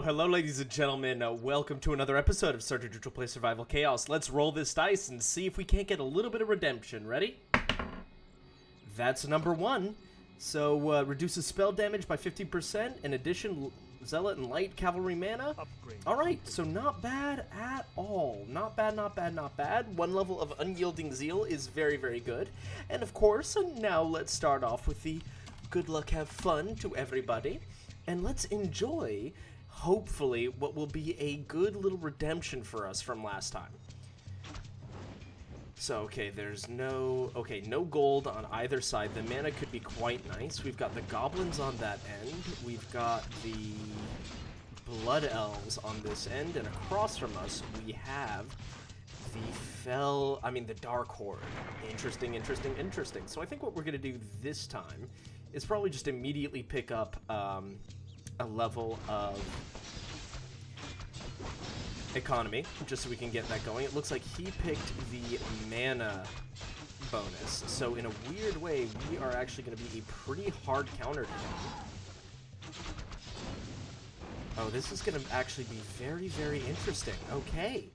Hello, ladies and gentlemen. Welcome to another episode of Sergeant Neutral Play Survival Chaos. Let's roll this dice and see if we can't get a little bit of redemption. Ready? That's number 1. So, reduces spell damage by 50%. In addition, Zealot and Light Cavalry mana. Alright, so not bad at all. Not bad, not bad, not bad. 1 level of Unyielding Zeal is very, very good. And of course, now let's start off with the good luck, have fun to everybody. And let's enjoy, hopefully, what will be a good little redemption for us from last time. So, okay, there's no gold on either side. The mana could be quite nice. We've got the goblins on that end. We've got the blood elves on this end. And across from us, we have the Dark Horde. Interesting, interesting, interesting. So I think what we're going to do this time is probably just immediately pick up a level of economy, just so we can get that going. It looks like he picked the mana bonus, so in a weird way, we are actually going to be a pretty hard counter to him. Oh, this is going to actually be very, very interesting. Okay.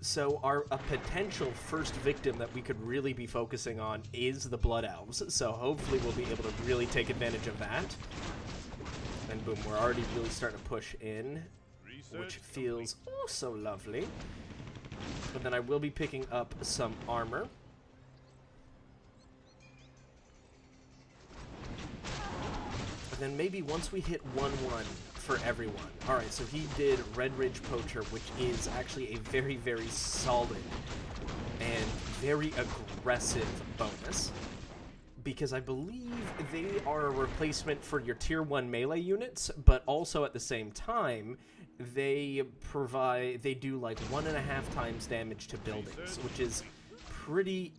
So a potential first victim that we could really be focusing on is the Blood Elves, so hopefully we'll be able to really take advantage of that. And boom, we're already really starting to push in, which feels oh so lovely. But then I will be picking up some armor. And then maybe once we hit 1-1 for everyone. Alright, so he did Red Ridge Poacher, which is actually a very, very solid and very aggressive bonus. Because I believe they are a replacement for your tier 1 melee units, but also at the same time, they do like 1.5 times damage to buildings, which is pretty,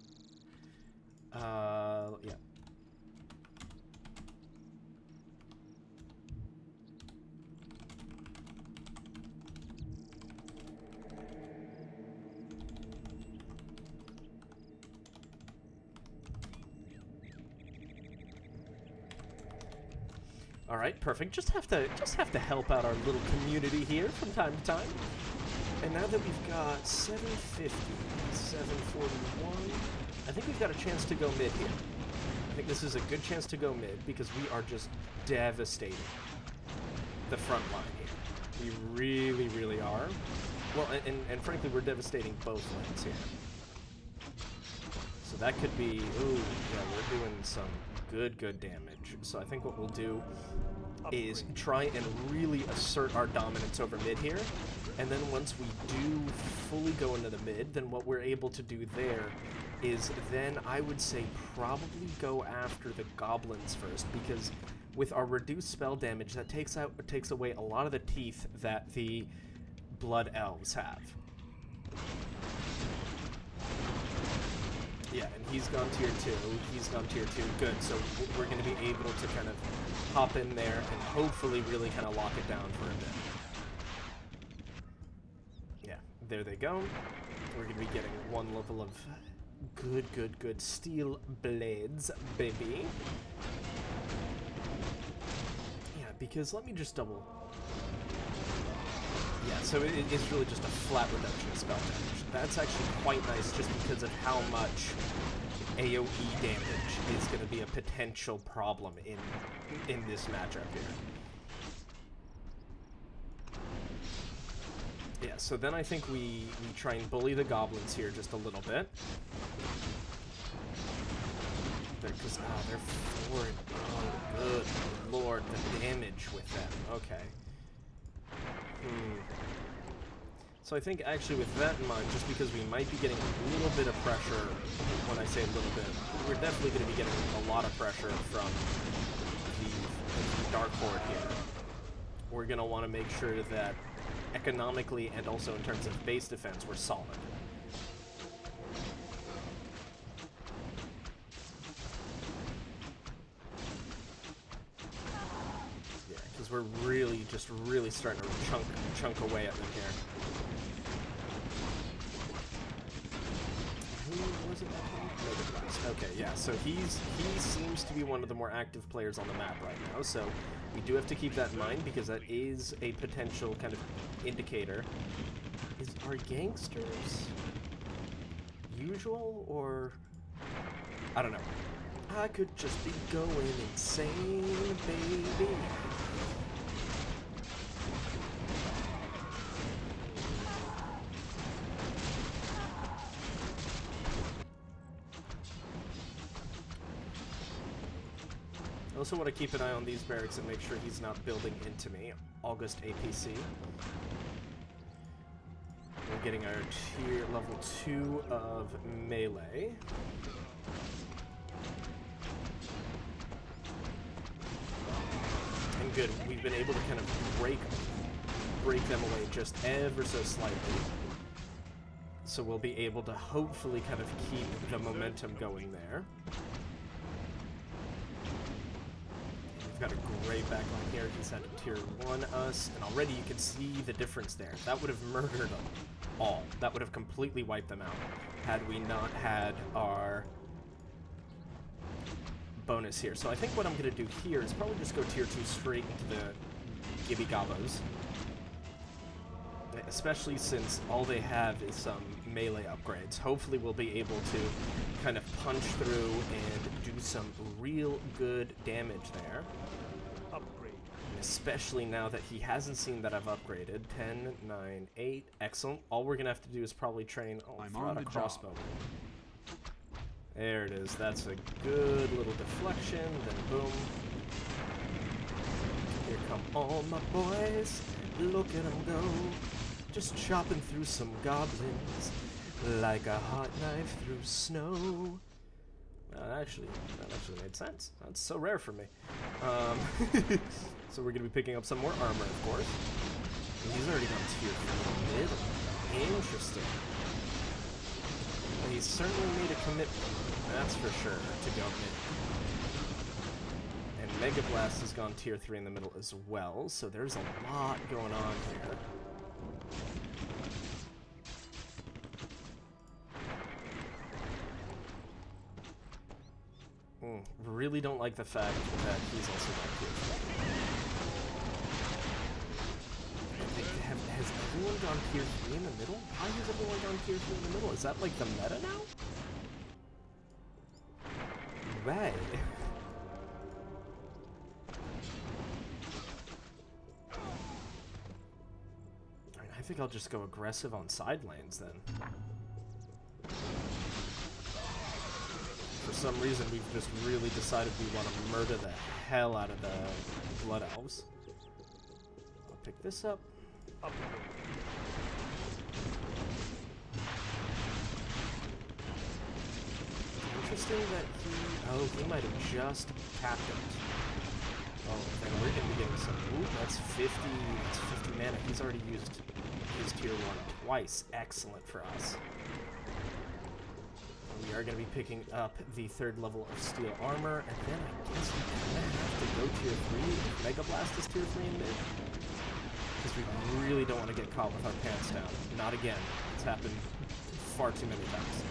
yeah. All right, perfect. Just have to help out our little community here from time to time. And now that we've got 750, 741, I think we've got a chance to go mid here. I think this is a good chance to go mid because we are just devastating the front line here. We really, really are. Well, and frankly, we're devastating both lanes here. So that could be, ooh, yeah, we're doing some good damage. So I think what we'll do is try and really assert our dominance over mid here, and then once we do fully go into the mid, then what we're able to do there is then I would say probably go after the goblins first, because with our reduced spell damage, that takes away a lot of the teeth that the blood elves have. Yeah, and he's gone tier 2, he's gone tier 2, good, so we're going to be able to kind of hop in there and hopefully really kind of lock it down for a bit. Yeah, there they go. We're going to be getting 1 level of good steel blades, baby. Yeah, because let me just double... Yeah, so it's really just a flat reduction of spell damage. That's actually quite nice just because of how much AoE damage is going to be a potential problem in this matchup here. Yeah, so then I think we try and bully the goblins here just a little bit. Because, they're forward. Oh, good lord, the damage with them. Okay. So I think actually with that in mind, just because we might be getting a little bit of pressure, when I say a little bit, we're definitely going to be getting a lot of pressure from the Dark Horde here. We're going to want to make sure that economically and also in terms of base defense, we're solid. We're really starting to chunk away at them here. Who was it that came? No, the Blast. Okay, yeah, so he seems to be one of the more active players on the map right now, so we do have to keep that in mind because that is a potential kind of indicator. Are gangsters usual, or I don't know. I could just be going insane, baby. I also want to keep an eye on these barracks and make sure he's not building into me. August APC. We're getting our tier level 2 of melee. And good, we've been able to kind of break them away just ever so slightly. So we'll be able to hopefully kind of keep the momentum going there. Got a great backline here. He's had a tier 1 us, and already you can see the difference there. That would have murdered them all. That would have completely wiped them out had we not had our bonus here. So I think what I'm going to do here is probably just go tier 2 straight into the Gibby Gobos. Especially since all they have is some melee upgrades. Hopefully we'll be able to kind of punch through and do some real good damage there. Upgrade. Especially now that he hasn't seen that I've upgraded. 10, 9, 8. Excellent. All we're going to have to do is probably train a crossbow. There it is. That's a good little deflection. Then boom. Here come all my boys. Look at them go. Just chopping through some goblins like a hot knife through snow. That actually made sense. That's so rare for me. So we're going to be picking up some more armor, of course. And he's already gone tier 3 middle. Interesting. Well, he's certainly made a commitment, that's for sure, to go mid. And Mega Blast has gone tier 3 in the middle as well, so there's a lot going on here. Really don't like the fact that he's also got tier 3. Has everyone gone tier 3 in the middle? Why has everyone gone tier 3 in the middle? Is that like the meta now? Right. I think I'll just go aggressive on side lanes then. For some reason, we've just really decided we want to murder the hell out of the Blood Elves. I'll pick this up. Interesting that he might have just tapped it. Oh, then we're going to be getting some, that's 50 mana. He's already used his tier 1 twice. Excellent for us. We are going to be picking up the 3rd level of steel armor, and then I guess we kind of have to go tier 3 if Mega Blast is tier 3 in mid. Because we really don't want to get caught with our pants down. Not again. It's happened far too many times.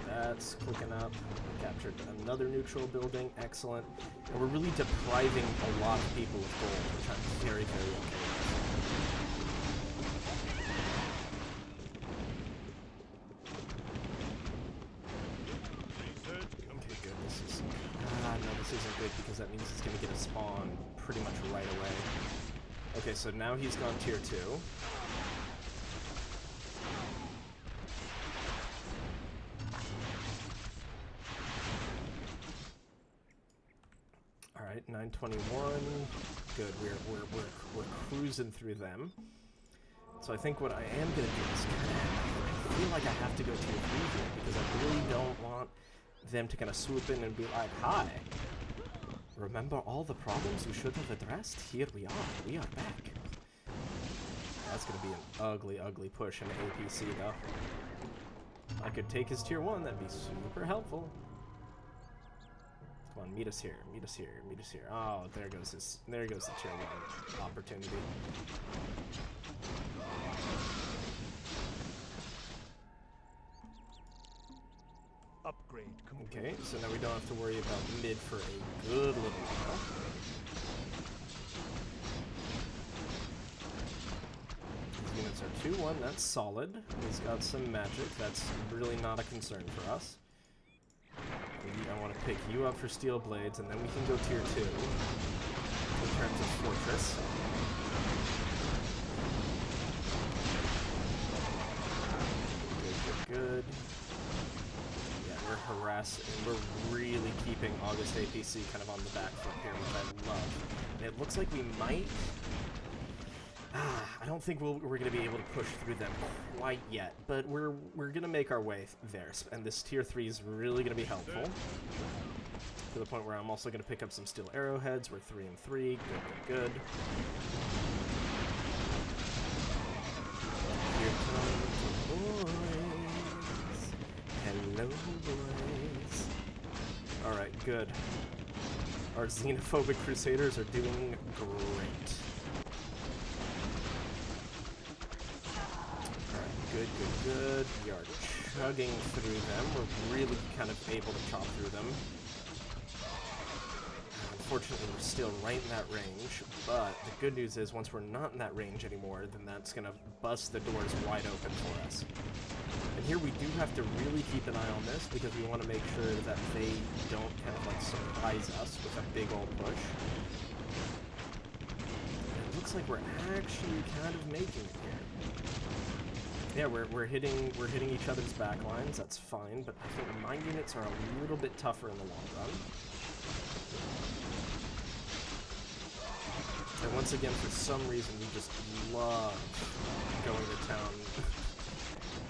That's clicking up. We captured another neutral building. Excellent. And we're really depriving a lot of people of gold, which I'm very, very okay with. Isn't good because that means he's going to get a spawn pretty much right away. Okay, so now he's gone tier 2. All right, 921. Good. We're cruising through them. So I think what I am going to do is I feel like I have to go tier 3 here because I really don't want them to kind of swoop in and be like, "Hi. Remember all the problems you should have addressed? Here we are. We are back." That's going to be an ugly, ugly push into APC, though. If I could take his tier 1, that'd be super helpful. Come on, meet us here. Meet us here. Meet us here. Oh, there goes the tier 1 opportunity. Okay, so now we don't have to worry about mid for a good little while. These units are 2-1, that's solid. He's got some magic, that's really not a concern for us. I want to pick you up for steel blades, and then we can go tier 2 in terms of fortress. Good. Yeah, we're harassing. We're really keeping August APC kind of on the back foot here, which I love. And it looks like we might... I don't think we're going to be able to push through them quite yet, but we're going to make our way there. And this tier 3 is really going to be helpful. To the point where I'm also going to pick up some steel arrowheads. We're 3 and 3. Good. Here comes the boys. Hello, boys. Alright, good. Our xenophobic crusaders are doing great. Alright, good. We are chugging through them. We're really kind of able to chop through them. Unfortunately, we're still right in that range, but the good news is once we're not in that range anymore, then that's going to bust the doors wide open for us. And here we do have to really keep an eye on this because we want to make sure that they don't kind of like surprise us with a big old push. And it looks like we're actually kind of making it here. Yeah, we're hitting each other's back lines, that's fine, but I think my units are a little bit tougher in the long run. And once again, for some reason, we just love going to town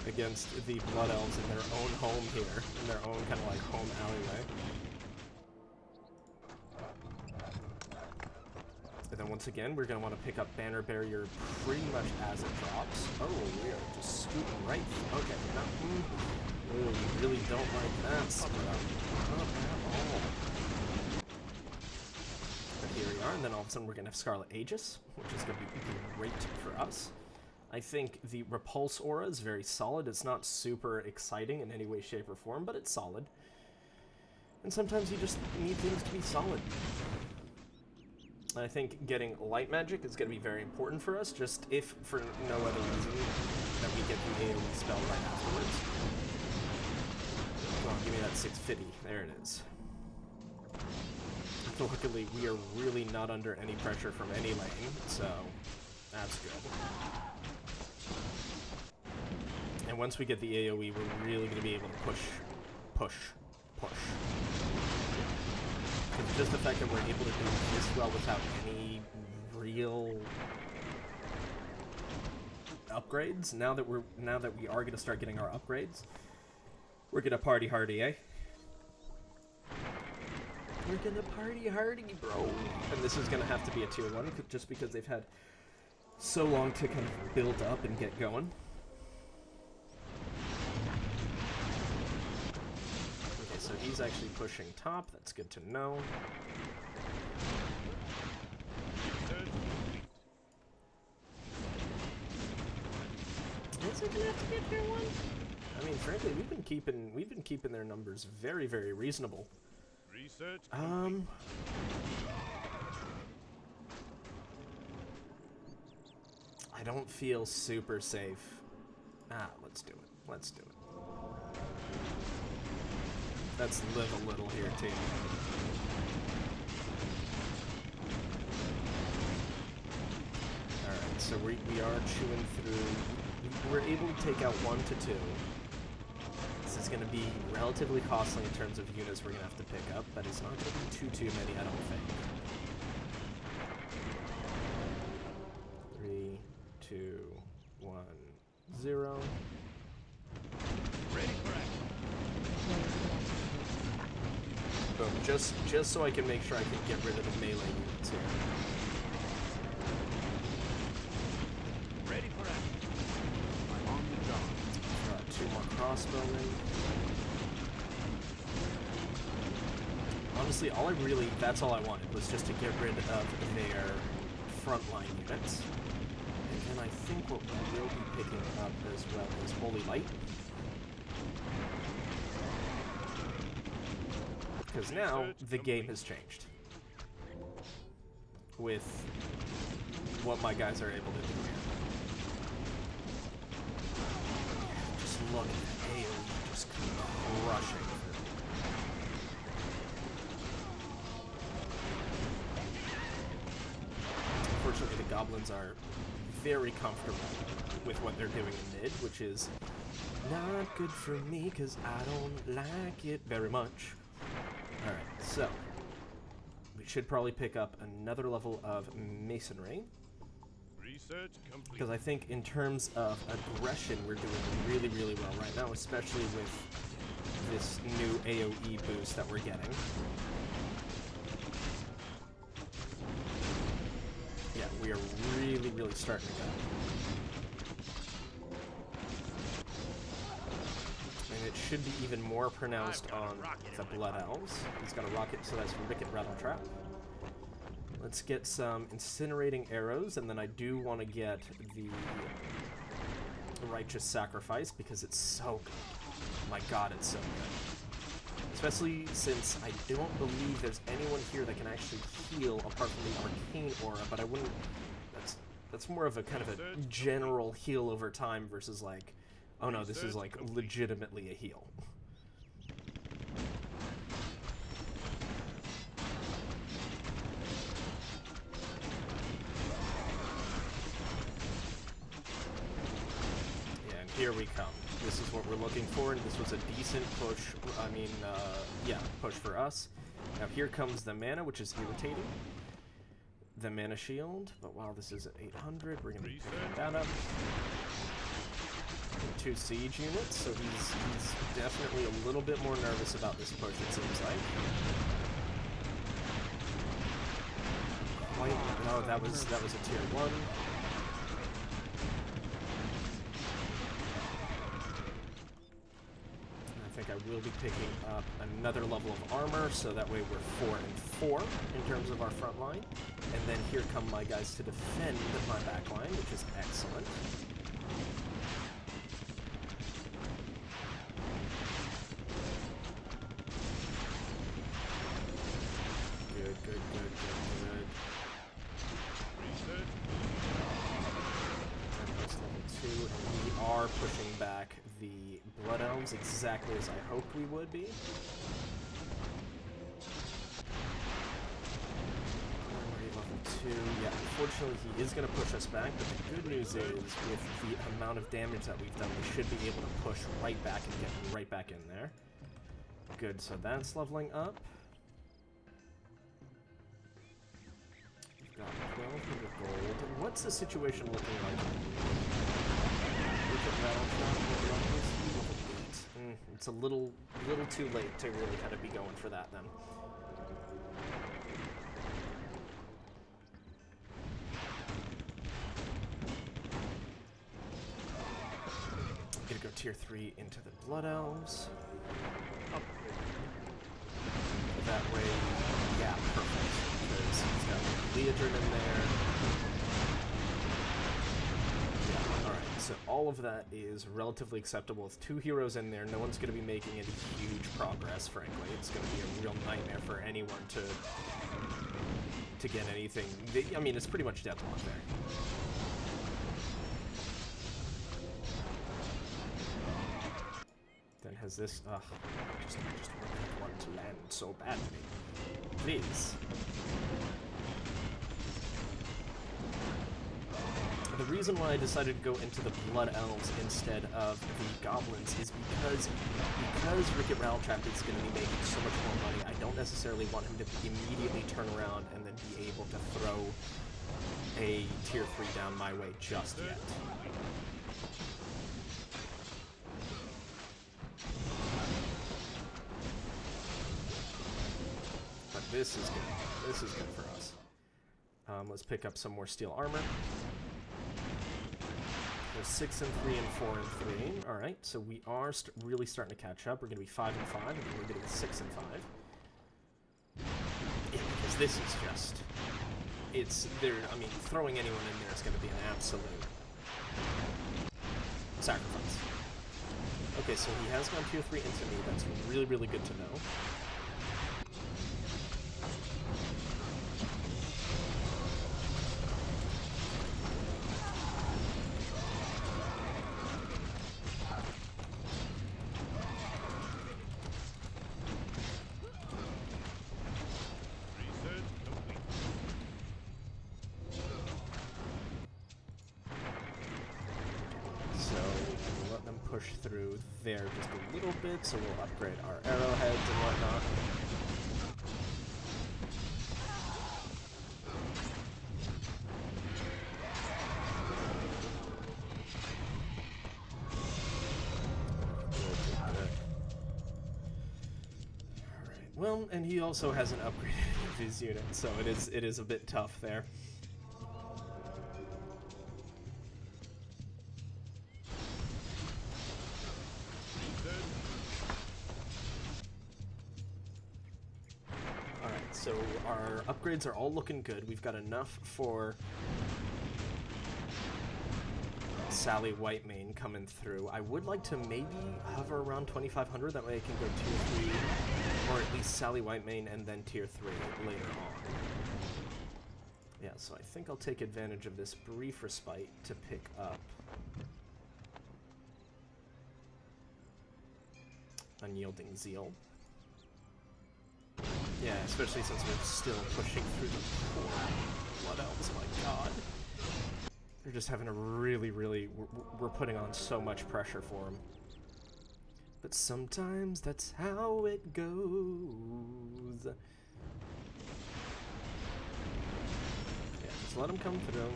against the Blood Elves in their own home here, in their own kind of like home alleyway. And then once again, we're going to want to pick up Banner Barrier pretty much as it drops. Oh, we are just scooting right. Okay, we really don't like that spread up. Not at all. Here we are, and then all of a sudden we're going to have Scarlet Aegis, which is going to be great for us. I think the Repulse aura is very solid. It's not super exciting in any way, shape, or form, but it's solid. And sometimes you just need things to be solid. And I think getting light magic is going to be very important for us, just if for no other reason that we get the AoE spell right afterwards. Come on, give me that 650. There it is. Luckily, we are really not under any pressure from any lane, so that's good. And once we get the AoE, we're really going to be able to push. It's just the fact that we're able to do this well without any real upgrades. Now that we are going to start getting our upgrades, we're going to party hardy, eh? We're gonna party hardy, bro. And this is gonna have to be a tier 1, just because they've had so long to kind of build up and get going. Okay, so he's actually pushing top. That's good to know. Is it gonna have to be a tier 1? I mean, frankly, we've been keeping their numbers very, very reasonable. I don't feel super safe. Let's do it. Let's do it. Let's live a little here, team. Alright, so we are chewing through. We're able to take out 1 to 2. This is going to be relatively costly in terms of units we're going to have to pick up, but it's not going to be too many, I don't think. 3, 2, 1, 0. Ready for action. Boom. Just so I can make sure I can get rid of the melee units here. Ready for action. I'm on the job. 2 more crossbowmen. Honestly, that's all I wanted, was just to get rid of their frontline units. And then I think what we will be picking up as well is Holy Light. Because now the game has changed with what my guys are able to do here. Just look at the AoE just crushing. Unfortunately, the goblins are very comfortable with what they're doing in mid, which is not good for me because I don't like it very much. Alright, so we should probably pick up another level of masonry. Because I think in terms of aggression, we're doing really, really well right now, especially with this new AoE boost that we're getting. Yeah, we are really, really starting to go. And it should be even more pronounced on the Blood Elves. He's got a rocket, so that's Wicked Rattle Trap. Let's get some incinerating arrows, and then I do want to get the Righteous Sacrifice because it's so good. My god, it's so good. Especially since I don't believe there's anyone here that can actually heal apart from the Arcane Aura, but I wouldn't... That's more of a kind of a general heal over time versus like, oh no, this is like legitimately a heal. Here we come. This is what we're looking for, and this was a decent push. Push for us. Now here comes the mana, which is irritating. The mana shield, but while this is at 800, we're going to be picking that up. 2 siege units, so he's definitely a little bit more nervous about this push, it seems like. No, that was a tier 1. I will be picking up another level of armor, so that way we're 4 and 4 in terms of our front line. And then here come my guys to defend my back line, which is excellent. Good. And that's level 2, and we are pushing back the Blood Elves exactly as I hoped we would be. Level 2, yeah, unfortunately he is going to push us back, but the good news is with the amount of damage that we've done, we should be able to push right back and get right back in there. Good, so that's leveling up. We've got 1,200 gold. What's the situation looking like? It's a little too late to really kind of be going for that then. I'm gonna go tier 3 into the Blood Elves. That way, yeah, perfect. Because he's got Leodrin in there. So all of that is relatively acceptable. With 2 heroes in there, no one's going to be making any huge progress, frankly. It's going to be a real nightmare for anyone to get anything. I mean, it's pretty much deadlock there. Then has this... I just want to land so badly. Please. The reason why I decided to go into the Blood Elves instead of the Goblins is because Wicked Rattle Trap is going to be making so much more money, I don't necessarily want him to immediately turn around and then be able to throw a tier 3 down my way just yet. But this is good. This is good for us. Let's pick up some more steel armor. 6 and 3 and 4 and 3. Alright, so we are really starting to catch up. We're going to be 5 and 5, and then we're getting 6 and 5. Yeah, because this is just... It's... I mean, throwing anyone in there is going to be an absolute sacrifice. Okay, so he has gone tier 3 into me. That's really, really good to know. push through there just a little bit, so we'll upgrade our arrowheads and whatnot. Alright, well, and he also hasn't upgraded any of his units, so it is a bit tough there. So our upgrades are all looking good. We've got enough for Sally Whitemane coming through. I would like to maybe hover around 2,500. That way I can go tier 3, or at least Sally Whitemane and then tier 3 later on. Yeah, so I think I'll take advantage of this brief respite to pick up Unyielding Zeal. Yeah, especially since we're still pushing through the poor Blood Elves, my god. They're just having a really, we're putting on so much pressure for them. But sometimes that's how it goes. Yeah, just let them come through.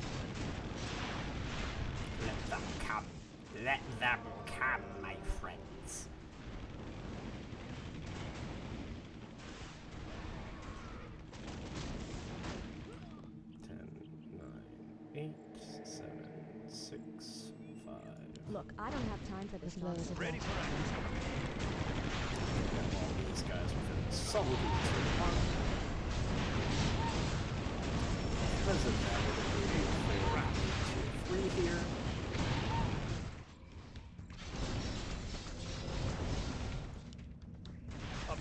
Let them come. Let them come, my friends. 8, 7, 6, 5. Look, I don't have time for this nonsense. Ready for action. All these guys within solidly 2 Because of that, we're going to do 2, 3 here. Up.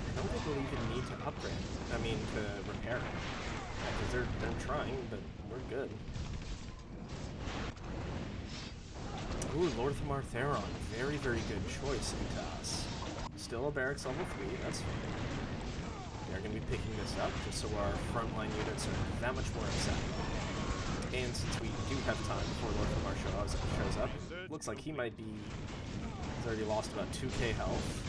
I don't think we'll even need to upgrade. I mean, to repair it. Because they're trying, but we're good. Ooh, Lorthamar Theron. Very, very good choice into us. Still a barracks level 3, that's fine. They're going to be picking this up just so our frontline units are that much more exciting. And since we do have time before Lorthamar shows up, looks like he might be... He's already lost about 2k health.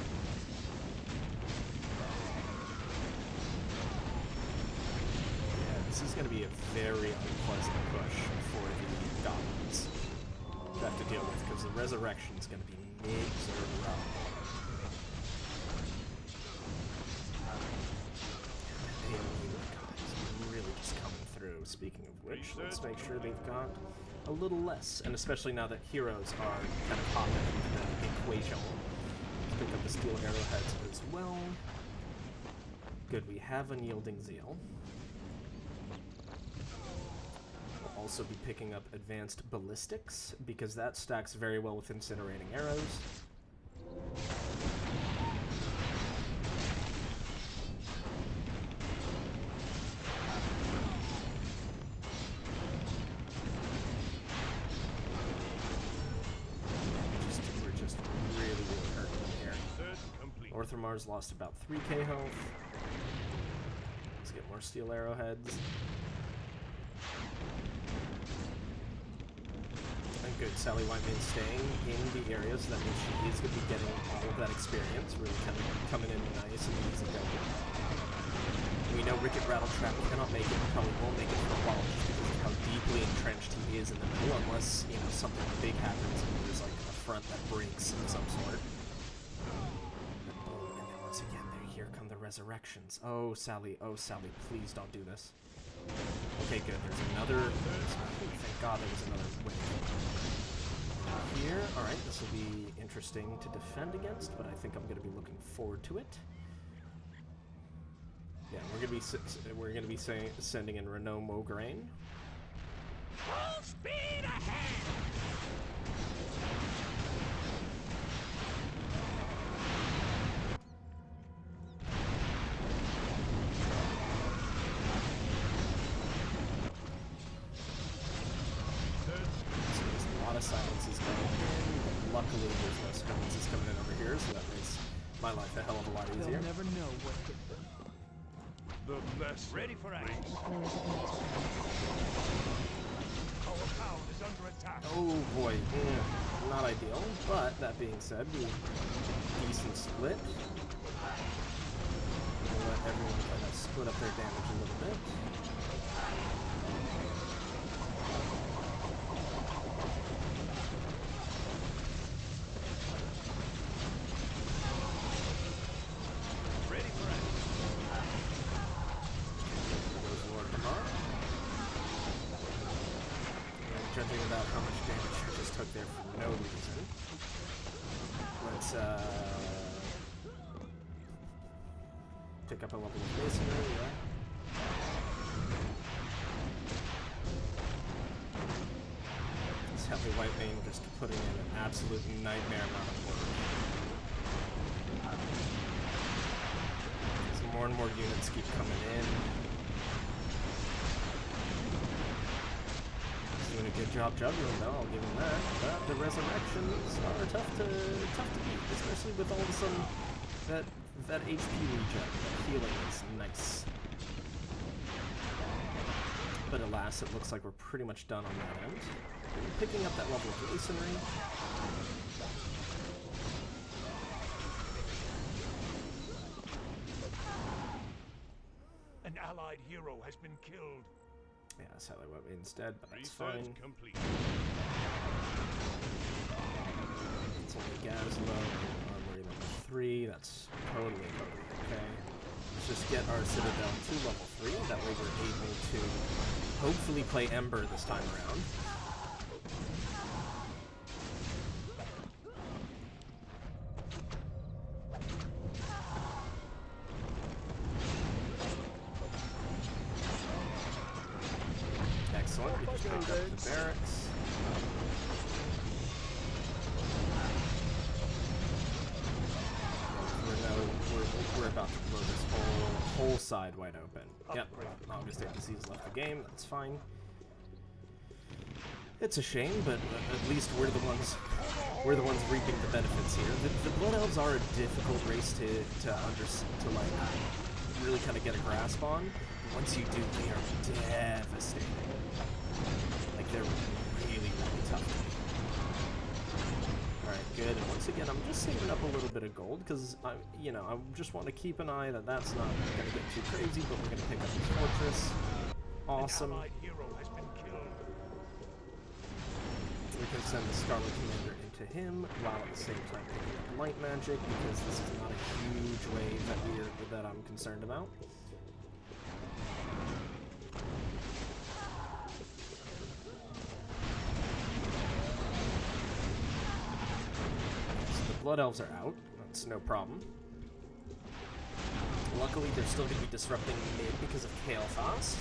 This is going to be a very unpleasant push for the goblins to have to deal with, because the resurrection is going to be miserable. Is really just coming through. Speaking of which, let's make sure they've got a little less, and especially now that heroes are kind of popping into the equation. Let's pick up the steel arrowheads as well. Good, we have Unyielding Zeal. Also be picking up advanced ballistics, because that stacks very well with incinerating arrows. We're just really hurting here. Lorthamar's lost about 3k health. Let's get more steel arrowheads. Good, Sally Whitemane staying in the area, so that means she is going to be getting all of that experience, really kind of coming in nice and easy going. We know Ricket Rattletrap cannot make it, probably won't make it for a while, just because of how deeply entrenched he is in the middle, unless, you know, something big happens and there's like a front that breaks of some sort. And boom, and then once again, here come the resurrections. Oh, Sally, please don't do this. Okay, good, there's another... Thank God there was another wave. Here, alright, this will be interesting to defend against, but I think I'm going to be looking forward to it. Yeah, we're going to be sending in Renault Mograine. Full speed ahead! Silences coming in, but luckily there's no silences coming in over here, so that makes my life a hell of a lot easier. They'll never know what hit them. The best. Ready for action. Oh boy, not ideal. But that being said, decent split. We'll let everyone kind of split up their damage a little bit. Judging about how much damage I just took there for no reason. Let's pick up a level of masonry, yeah. This heavy white vein just putting in an absolute nightmare amount of work. As more and more units keep coming in. Doing a good job juggling though, I'll give him that. But the resurrections are tough to beat, especially with all of a sudden that HP regen, that healing is nice. But alas, it looks like we're pretty much done on that end. We're picking up that level of masonry. An allied hero has been killed. Yeah, that's how they went instead, but that's Research fine. complete. It's only Gazlo, armory level 3, that's totally okay. Let's just get our Citadel to level 3, that way we're able to hopefully play Ember this time around. Excellent, we just picked up the barracks. We're about to blow this whole side wide open. Yep, August APC has left the game, that's fine. It's a shame, but at least we're the ones reaping the benefits here. The Blood Elves are a difficult race to like really kind of get a grasp on. Once you do, they are devastating. Like, they're really, really tough to beat. Alright, good. And once again, I'm just saving up a little bit of gold, because, I just want to keep an eye that that's not going to get too crazy, but we're going to pick up this fortress. Awesome. An allied hero has been killed. We can send the Scarlet Commander into him, while at the same time picking up light magic, because this is not a huge wave that I'm concerned about. Blood Elves are out. That's no problem. Luckily, they're still going to be disrupting mid because of Kael'thas.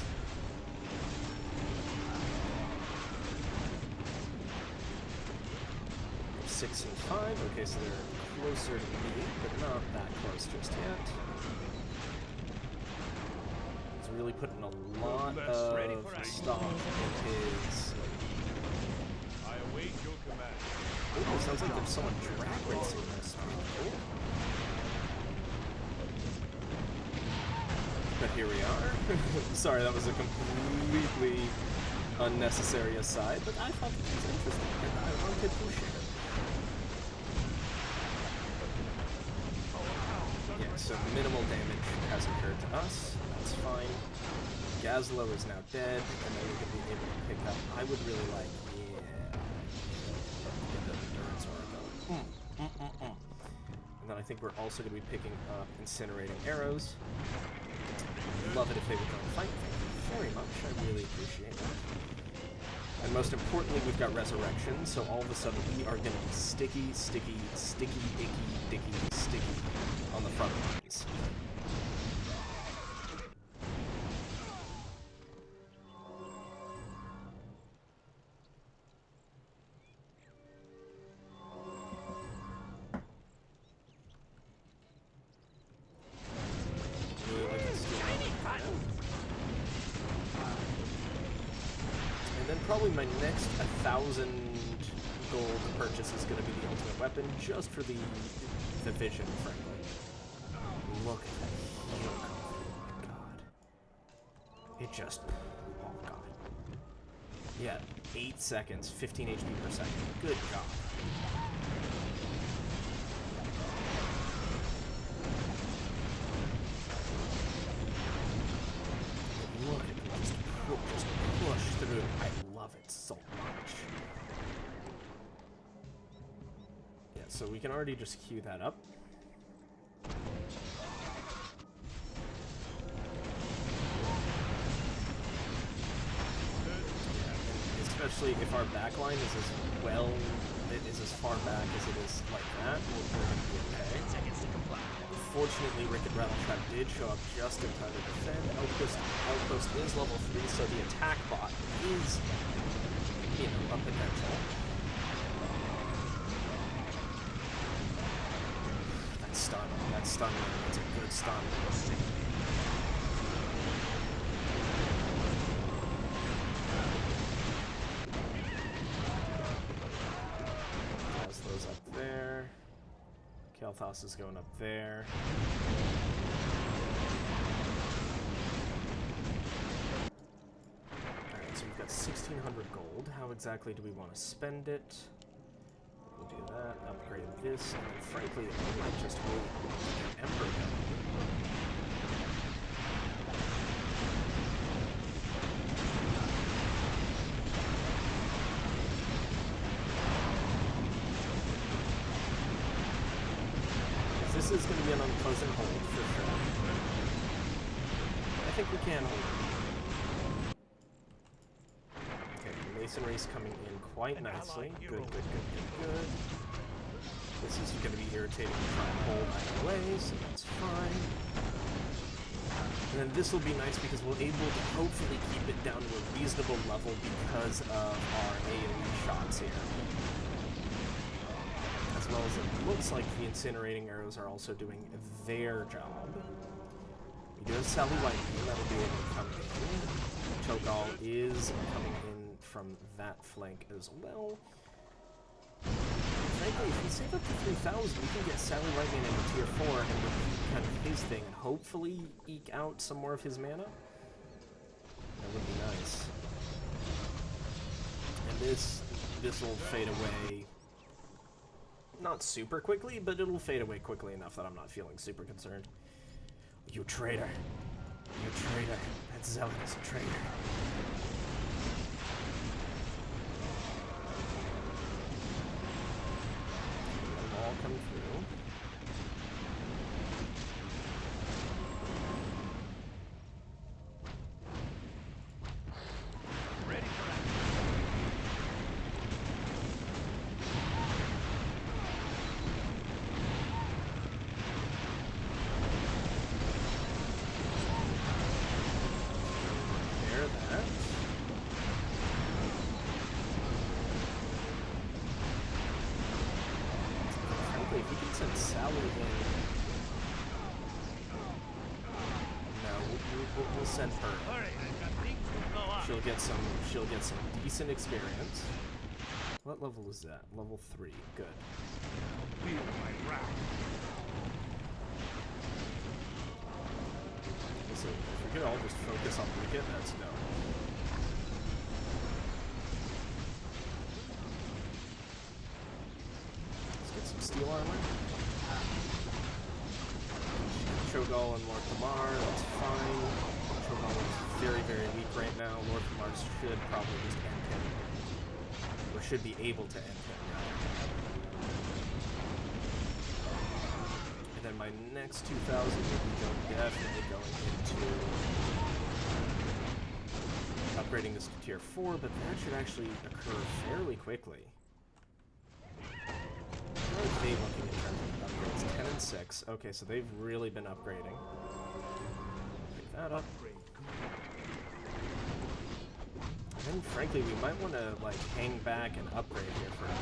6 and 5. Okay, so they're closer to me, but not that close just yet. He's really putting a lot of stock in his... I await your command. Ooh, sounds like there's someone drag racing this. Cool. But here we are. Sorry, that was a completely unnecessary aside, but I thought it was interesting, and I wanted to share it. Yeah, so minimal damage has occurred to us. That's fine. Gazlo is now dead, and then we can be able to pick up. I would really like, and then I think we're also going to be picking up incinerating arrows. Love it if they would go and fight. Thank you very much. I really appreciate that. And most importantly, we've got resurrection, so all of a sudden we are going to be sticky, icky, sticky on the front lines. Probably my next 1,000 gold purchase is going to be the ultimate weapon, just for the vision, frankly. Look at that heal come through, my god. It just... oh god. Yeah, 8 seconds, 15 HP per second. Good God. Look at him, just push through. I love it so much. Yeah, so we can already just queue that up. Especially if our backline is as well, it is as far back as it is like that, we're going to be okay. Unfortunately, Rick and Rattletrap did show up just in time to defend. Outpost is level 3, so the attack bot is, you know, a potential. That stun, that's a good stun. Kel'Thas is going up there. Alright, so we've got 1,600 gold. How exactly do we want to spend it? We'll do that, upgrade this, and then frankly, I might just wait an Ember gun. This is going to be an unpleasant hold for sure. I think we can hold it. Okay, Masonry's coming in quite nicely. Good. This is going to be irritating to try and hold either way, so that's fine. And then this will be nice because we'll be able to hopefully keep it down to a reasonable level because of our AoE shots here. As well as it looks like the incinerating arrows are also doing their job. We do have Sally Whitebeam that'll be able to come in. Cho'Gall is coming in from that flank as well. Frankly, if we save up to 3,000, we can get Sally Whitebeam into tier 4 and repeat kind of his thing and hopefully eke out some more of his mana. That would be nice. And this will fade away. Not super quickly, but it'll fade away quickly enough that I'm not feeling super concerned. You traitor. You traitor. That Zealot is a traitor. Let them all come through. If we can send Sally in... No, we'll send her. She'll get some decent experience. What level is that? Level 3. Good. So if we could all just focus on Wicket, that's no. Steel armor. Cho'Gall and Lord Thamar, that's fine. Cho'Gall is very, very weak right now. Lord Thamar should probably just end him. Or should be able to end him, rather. And then my next 2,000 will be definitely going into upgrading this to tier 4, but that should actually occur fairly quickly. How are they looking in terms of upgrades? 10 and 6. Okay, so they've really been upgrading. Pick that up. And then, frankly, we might want to, like, hang back and upgrade here for a bit.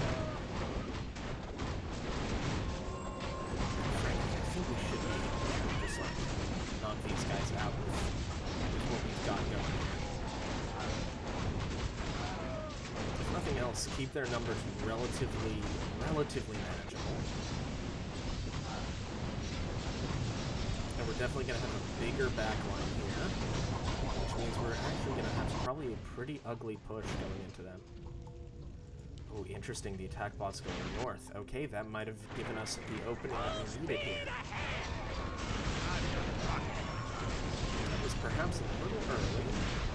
Frankly, I think we should be able to just, like, knock these guys out with what we've got going here. If nothing else, keep their numbers relatively manageable. And we're definitely going to have a bigger backline here, which means we're actually going to have probably a pretty ugly push going into them. Oh, interesting. The attack bot's going north. Okay, that might have given us the opening that we needed here. That was perhaps a little early,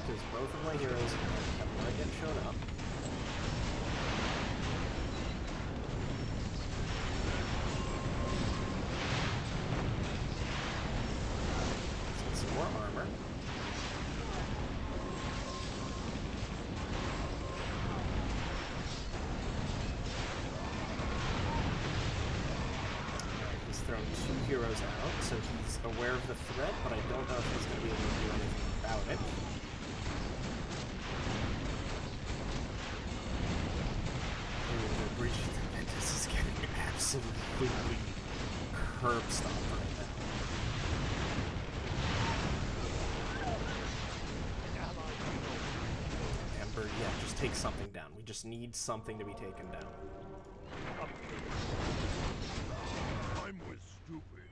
because both of my heroes have not yet shown up. Let's get some more armor. Thrown 2 heroes out, so he's aware of the threat, but I don't know if he's going to be able to do anything about it. Ooh, the breach of the Ventus is getting absolutely curb stomped right now. Ember, yeah, just take something down. We just need something to be taken down. Stupid.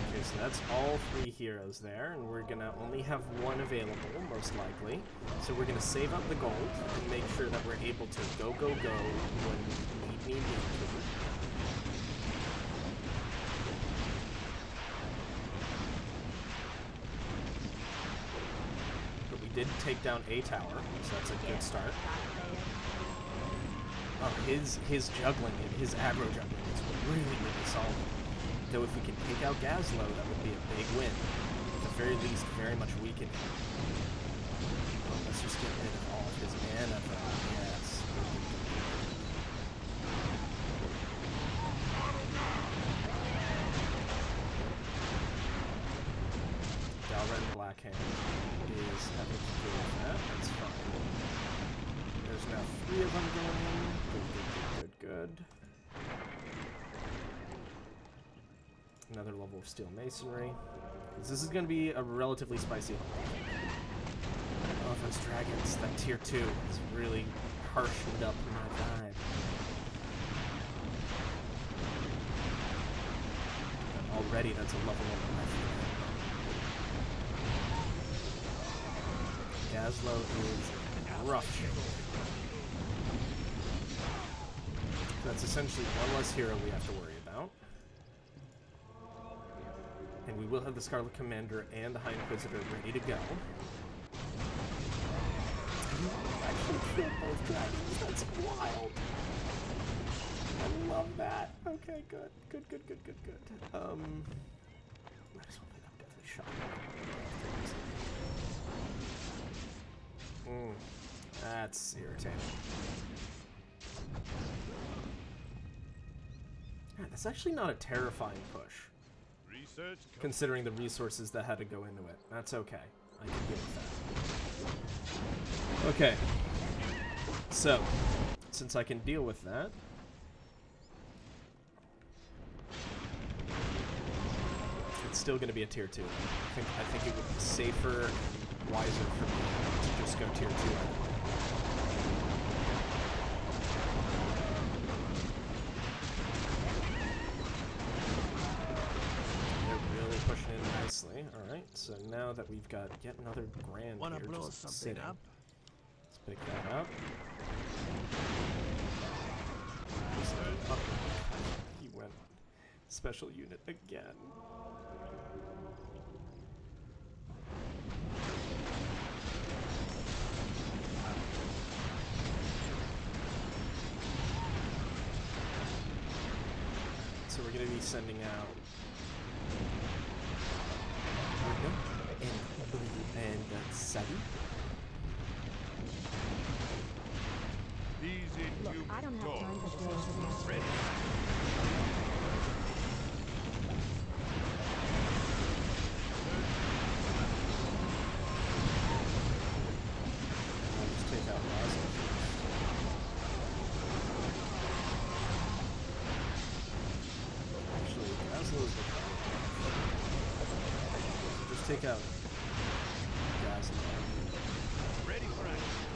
Okay, so that's all 3 heroes there, and we're gonna only have 1 available, most likely. So we're gonna save up the gold and make sure that we're able to go when we need to. Did take down a tower, so that's a good start. Oh, his juggling and his aggro juggling is really, really solid. Though if we can take out Gazlo, that would be a big win. At the very least, very much weaken him. Oh, let's just get rid of all of his mana, though. Yes. Dalren Blackhand is having to deal with that. That's fine. There's now 3 of them going in. Good. Another level of steel masonry. This is going to be a relatively spicy hunt. Oh, those dragons. That tier 2 has really harshened up my vibe. And already that's a level 1 life. Gazlo is rough shape. That's essentially 1 less hero we have to worry about. And we will have the Scarlet Commander and the High Inquisitor ready to go. You actually killed both dragons. That's wild. I love that. Okay, good. Good. Might as well pick up Deathly Shock. That's irritating. Yeah, that's actually not a terrifying push. Considering the resources that had to go into it. That's okay. I can deal with that. Okay. So, since I can deal with that, it's still going to be a tier 2. I think it would be safer and wiser for me to just go tier 2. Alright, so now that we've got yet another grand Wanna here blow just something sitting, up? let's pick that up. He went special unit again. So we're going to be sending out and Sally. Look, I don't have time for this. Ready. Just take out Raza. Actually, Raza is the just take out Raza. Ready for action.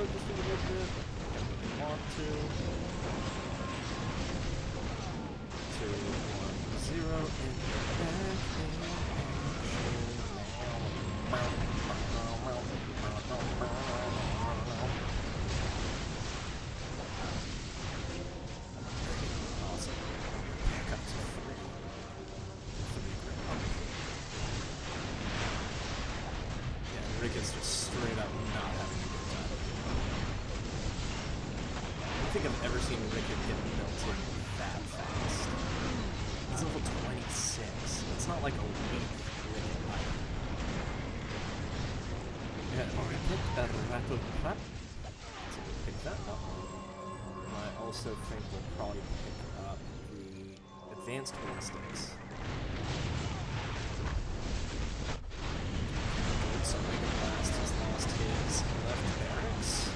just a little bit. I really want to. 2, 1, 0, and back in action. Awesome. Back up to 3. 3 grand. Yeah, Rick is just straight up not having a good time. I don't think I've ever seen Rickett get melted that fast. He's level 26. It's not like a weak Rickett either. Yeah, Rickett, rattle crap. So we'll pick that up. And I also think we'll probably pick up the advanced ballistics. So Mega Blast has lost his left barracks.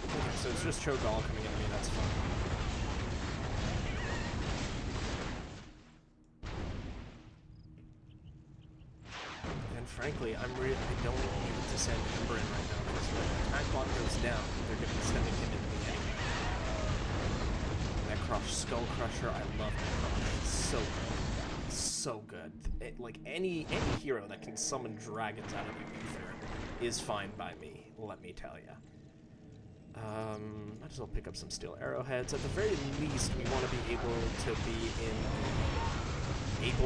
Okay, so it's just Cho'Gall coming into me, that's fine. And frankly, I don't need to send Ember in right now, because when the attack block goes down, they're going to be sending him into me anyway. Necrosh Skull Crusher, I love Necrosh. It's so good. So good. Like any hero that can summon dragons out of the ether is fine by me, let me tell ya. Might as well pick up some steel arrowheads. At the very least, we want to be able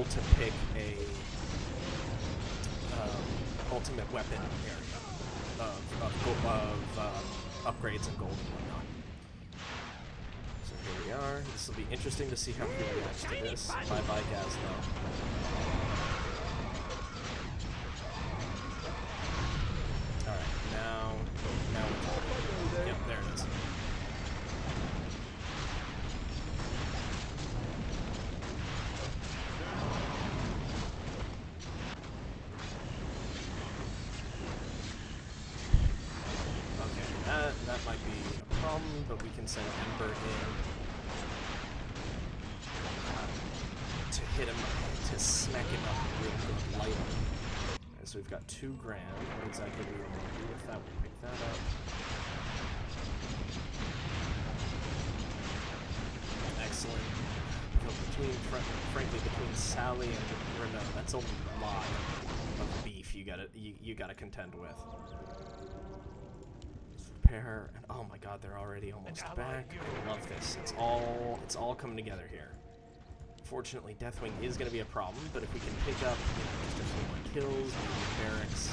to pick a ultimate weapon area of upgrades and gold and whatnot. So here we are. This will be interesting to see how he reacts to this. Bye-bye, Gazlo. Alright, now we're talking. Yep, there it is. Okay, that might be a problem, but we can send Ember in to hit him, to smack him up real good lightly. So we've got 2 grand. What exactly do we want to do with that? We'll pick that up. Excellent. Frankly, between Sally and Renault, that's a lot of beef you gotta contend with. Let's repair, and oh my god, they're already almost back. I love this. It's all coming together here. Fortunately, Deathwing is going to be a problem, but if we can pick up just a few more kills, maybe barracks,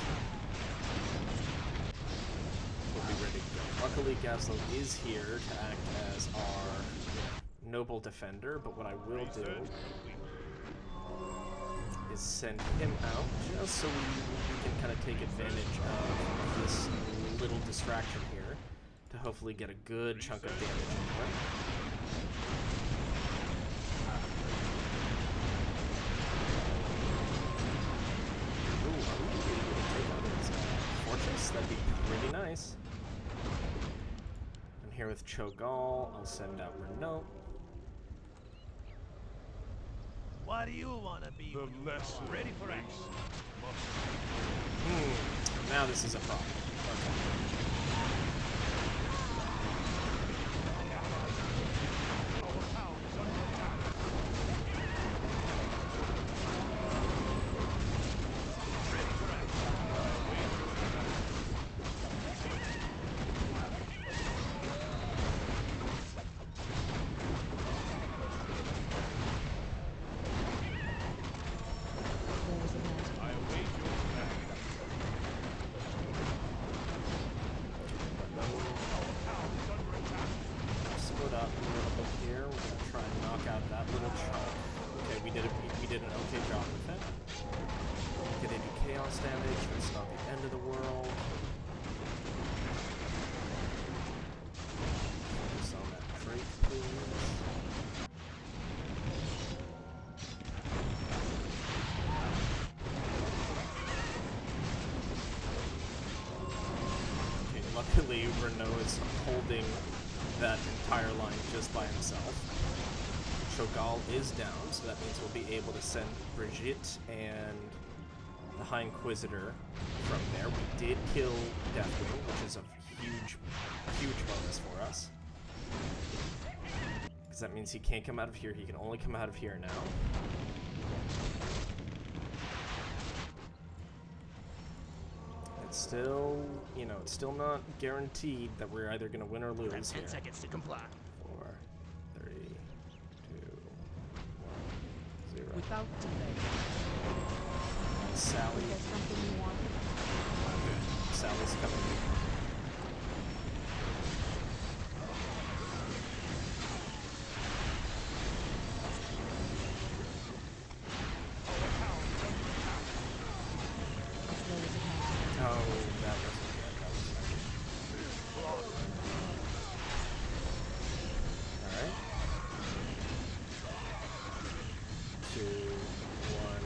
we'll be ready to go. Luckily, Gazlo is here to act as our noble defender, but what I will do is send him out just so we can kind of take advantage of this little distraction here to hopefully get a good chunk of damage into him. That'd be pretty nice. And here with Cho'Gall, I'll send out Renault. What do you want to be? The lesson ready for action. Now this is a problem. Okay. Luckily, Renault is holding that entire line just by himself. Cho'Gall is down, so that means we'll be able to send Brigitte and the High Inquisitor from there. We did kill Deathwing, which is a huge, huge bonus for us. Because that means he can't come out of here. He can only come out of here now. It's still, you know, it's still not guaranteed that we're either going to win or lose here. 10 seconds to comply. 4, 3, 2, 1, 0. Without delay. Sally. Is there something you want? Good. Sally's coming. Oh, that wasn't good. That wasn't good. Alright. 2, 1,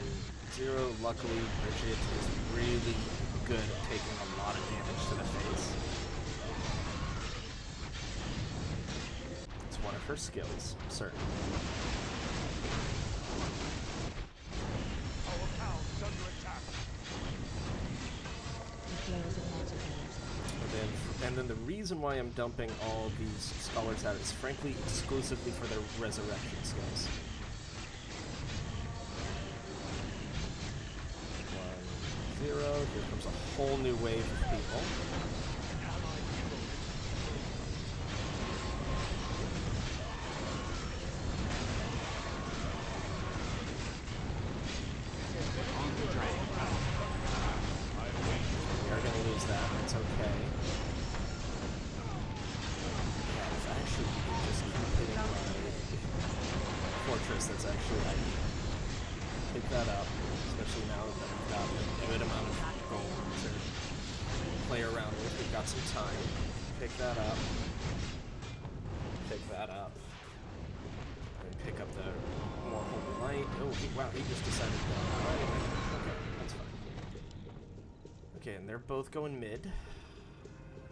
0. Luckily, Bridget is really good at taking a lot of damage to the face. It's one of her skills, certainly. And then the reason why I'm dumping all these scholars out is frankly exclusively for their resurrection skills. 1, 0. Here comes a whole new wave of people. We are going to lose that. It's okay. Yeah, if I actually could just keep hitting my fortress, that's actually ideal. Pick that up, especially now that we've got a good amount of gold to play around with. We've got some time. Pick that up. Pick that up. And pick up the more holy light. Oh, wow, he just decided to go. Okay, that's fine. Okay, and they're both going mid.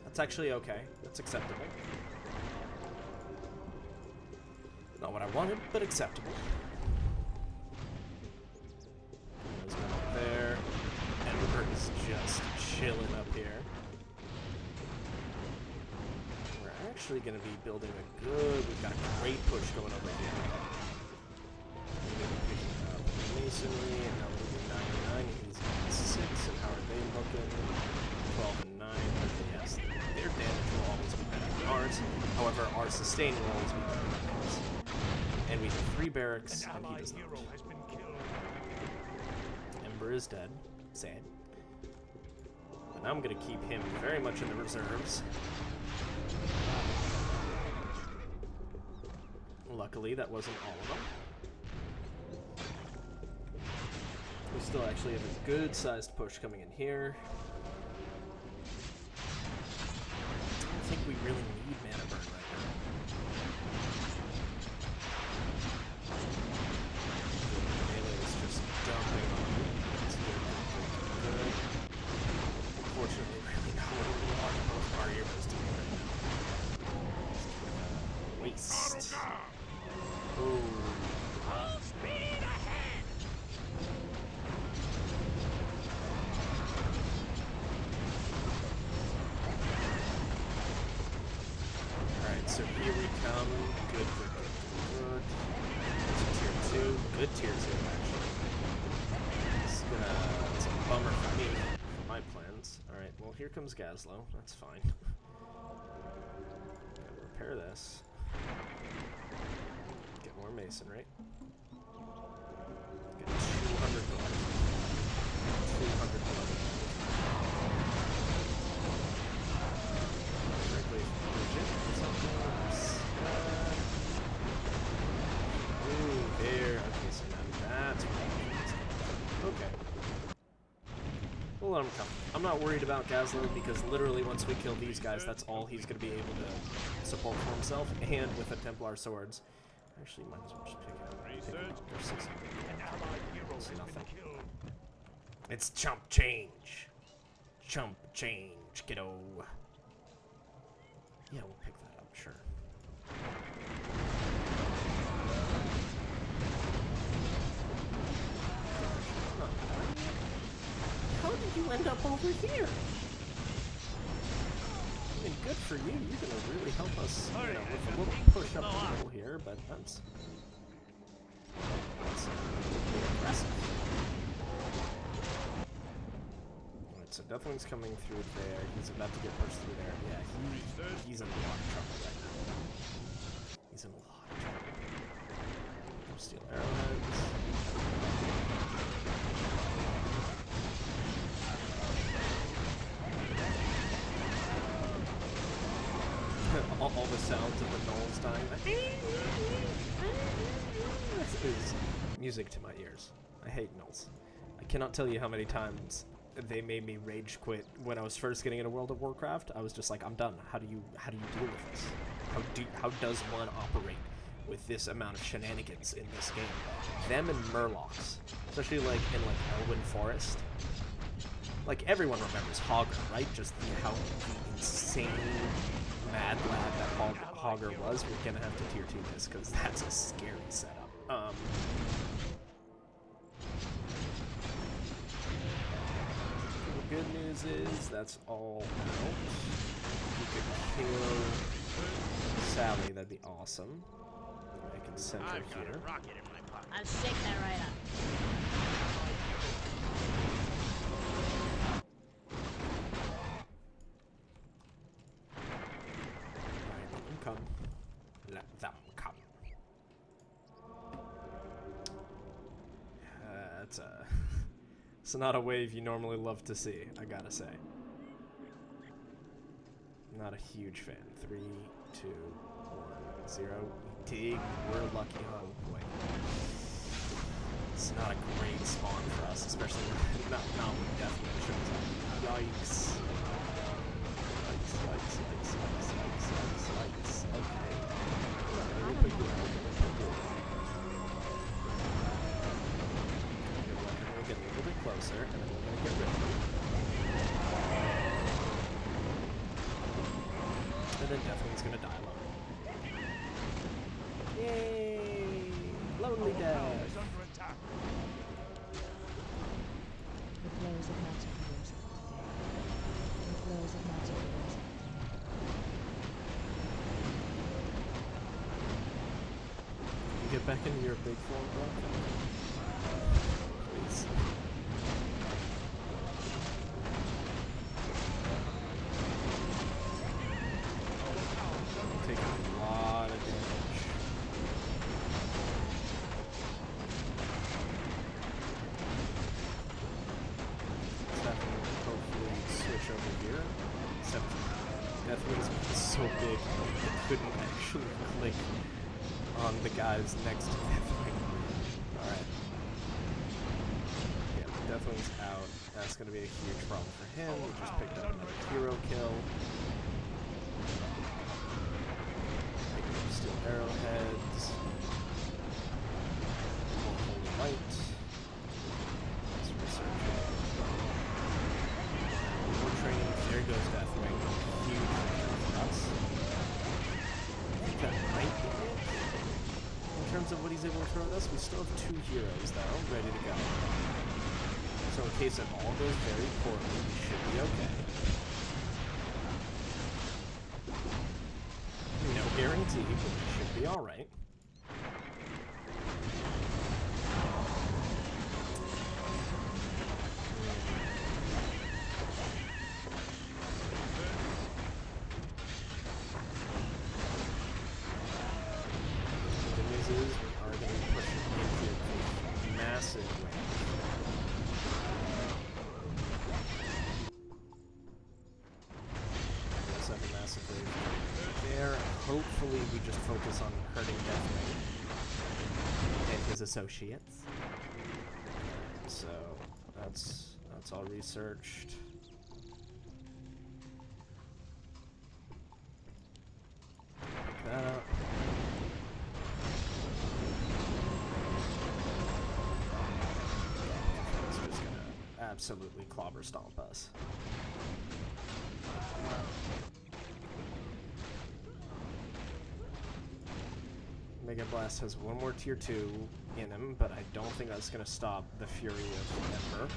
That's actually okay. That's acceptable. Not what I wanted, but acceptable. There's one up there. Ember is just chilling up here. We're actually going to be building a good... We've got a great push going over here. We're going to be picking up masonry, and now we're looking 9 and 9. He's got 6, and how are they looking? 12 and 9. Okay, yes, their damage will always be better than ours. However, our sustain will always be better than theirs. And we have 3 barracks, and he does not. Ember is dead. Sad. But now I'm going to keep him very much in the reserves. Luckily, that wasn't all of them. We still actually have a good-sized push coming in here. I don't think we really need mana burn right now. Melee is just dumping on me. That's good. Unfortunately, really not what we want both of our heroes to be right now. Waste. Ooh. Full speed ahead! Alright, so here we come. Good. There's a tier 2. Good tier 2, actually. It's a bummer for me, for my plans. Alright, well, here comes Gazlo. That's fine. Gotta repair this. Get more masonry. Get 200 gold. 200 gold. Frankly, legit something else. Ooh, there. Okay, so now that's what okay. We'll let him come. I'm not worried about Gazlo because literally once we kill these guys, that's all he's going to be able to support for himself, and with the Templar swords. Actually, might as well just pick it up. There's 600. It's nothing. It's chump change. Chump change, kiddo. Yeah, we'll pick that up, sure. you end up over here? I mean, good for you. You're gonna really help us, you know, with a little push up the middle here, but that's impressive. Alright, so Deathwing's coming through there. He's about to get pushed through there. Yeah, he's in a lot of trouble right now. He's in a lot of trouble. No steel arrowheads. all the sounds of the gnolls dying. This is music to my ears. I hate gnolls. I cannot tell you how many times they made me rage quit when I was first getting into World of Warcraft. I was just like, I'm done. How do you deal with this? How does one operate with this amount of shenanigans in this game? Them and Murlocs, especially like in like Elwyn Forest. Like everyone remembers Hogger, right? Just how insane mad lad that Hogger was. We're gonna have to tier 2 this because that's a scary setup. The good news is that's all out. You could kill Sally, that'd be awesome. I can send her here. I'll shake that right up. Alright, let them come. Let them come. It's not a wave you normally love to see, I gotta say. Not a huge fan. 3, 2, 1, 0. We dig. We're lucky. Oh boy. It's not a great spawn for us, especially when not when definitely shows up. Yikes. Yikes. Okay. Let me put you out. We'll get a little bit closer, and then we're gonna get rid of him. And then Deathwing's gonna die alone. Yay! Lonely death! The flows of magic years of today. The flows of magic years of You get back into your big form, bro? Please. Taking a lot of damage. Definitely, hopefully, switch over here. Except Deathwing's so big, it couldn't actually click on the guys next to Deathwing. Alright. Yeah, Deathwing's out. That's going to be a huge problem for him. We just picked up another hero kill. Steel arrowheads. More holy light. Let's research it. More training. There goes Deathwing. Huge victory for us. I think that might be it. In terms of what he's able to throw at us, we still have 2 heroes though, ready to go. So in case it all goes very poorly, we should be okay. No guarantee, but we should be alright. The good news is we are going to be pushing into a massive wave. Looks like a massive wave there. Hopefully we just focus on hurting Deathwing and his associates. So that's all researched. Pick that up. It's just gonna absolutely clobber stomp us. Mega Blast has one more tier 2 in him, but I don't think that's going to stop the fury of Ember.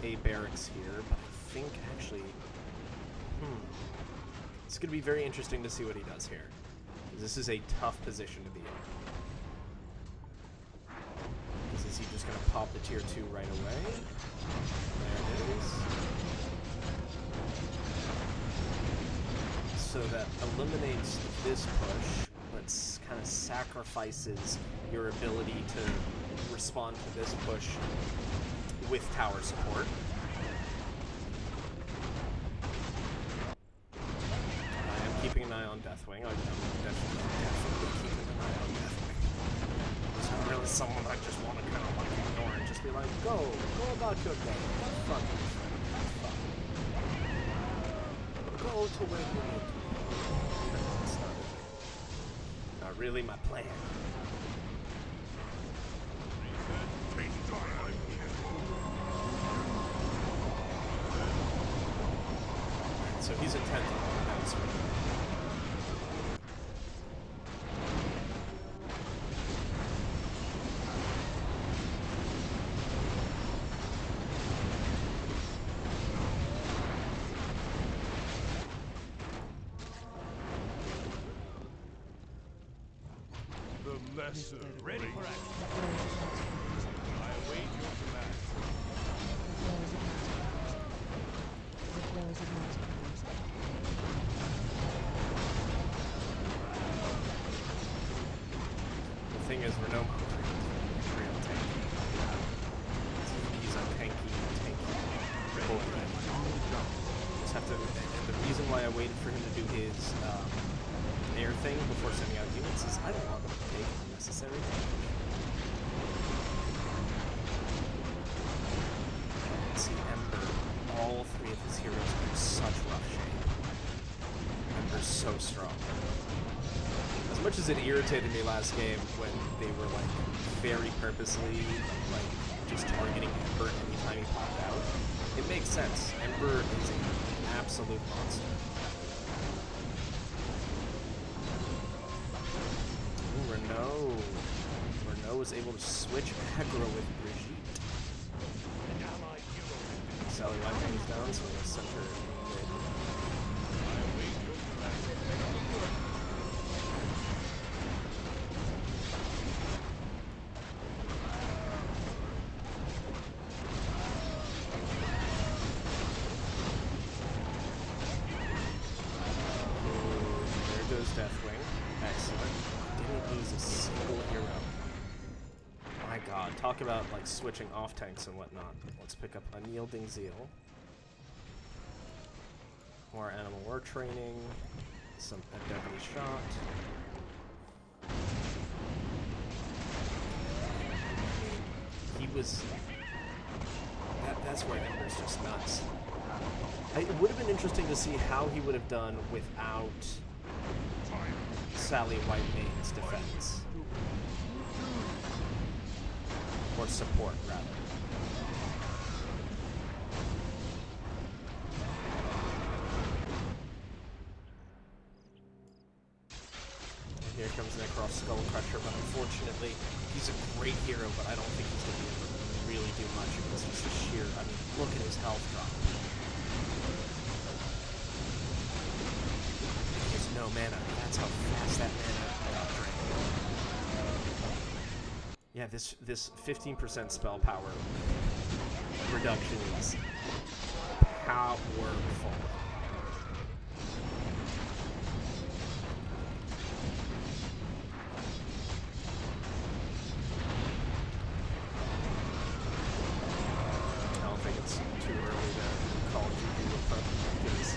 a barracks here, but I think actually, it's going to be very interesting to see what he does here. This is a tough position to be in. Is he just going to pop the tier 2 right away? There it is. So that eliminates this push, but kind of sacrifices your ability to respond to this push with tower support. I am keeping an eye on Deathwing. I'm definitely keeping an eye on Deathwing. It's not really someone I just want to kind of like ignore and just be like, go about your day. Have fun, my friend. Have fun. Go to where you need to go. No, it's not really my plan. So he's intent on going down swing. The lesser ready for action. The flows of magical music. I await your command. The flows of magical music. The thing is, Renault is real tanky. He's a tanky bullet. Just have to, and the reason why I waited for him to do his air thing before sending out units is I don't want them to take unnecessary damage. See, Ember, all three of his heroes are in such rough shape. Ember's so strong. As much as it irritated me last game when they were like very purposely like just targeting Ember anytime he popped out, it makes sense. Ember is an absolute monster. Ooh, Renault was able to switch aggro with Brigitte. Sally Whiteman's down, so I'm going to send her mid. There goes Deathwing. Excellent. Didn't lose a single hero. My god, talk about like switching off tanks and whatnot. Let's pick up Unyielding Zeal. More Animal War training. A deadly shot. He was... That's where Ember's just nuts. It would have been interesting to see how he would have done without Sally Whitemane's defense. Or support, rather. And here comes Necross Skull Crusher, but unfortunately, he's a great hero, but I don't think he's going to be able to really do much against just the sheer... I mean, look at his health drop. He has no mana. That's how fast that mana got drained. Yeah, this 15% spell power reduction is powerful. I don't think it's too early to call GG with Purple because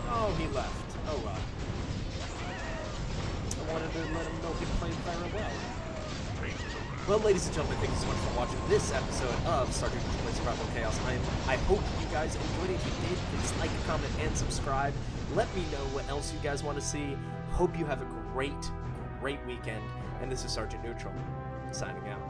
oh, he left. Oh, well. I wanted to let him know he played very well. Well, ladies and gentlemen, thank you so much for watching this episode of Sergeant Plays Primal Chaos. I hope you guys enjoyed it. If you did, please like, comment, and subscribe. Let me know what else you guys want to see. Hope you have a great weekend. And this is Sergeant Neutral, signing out.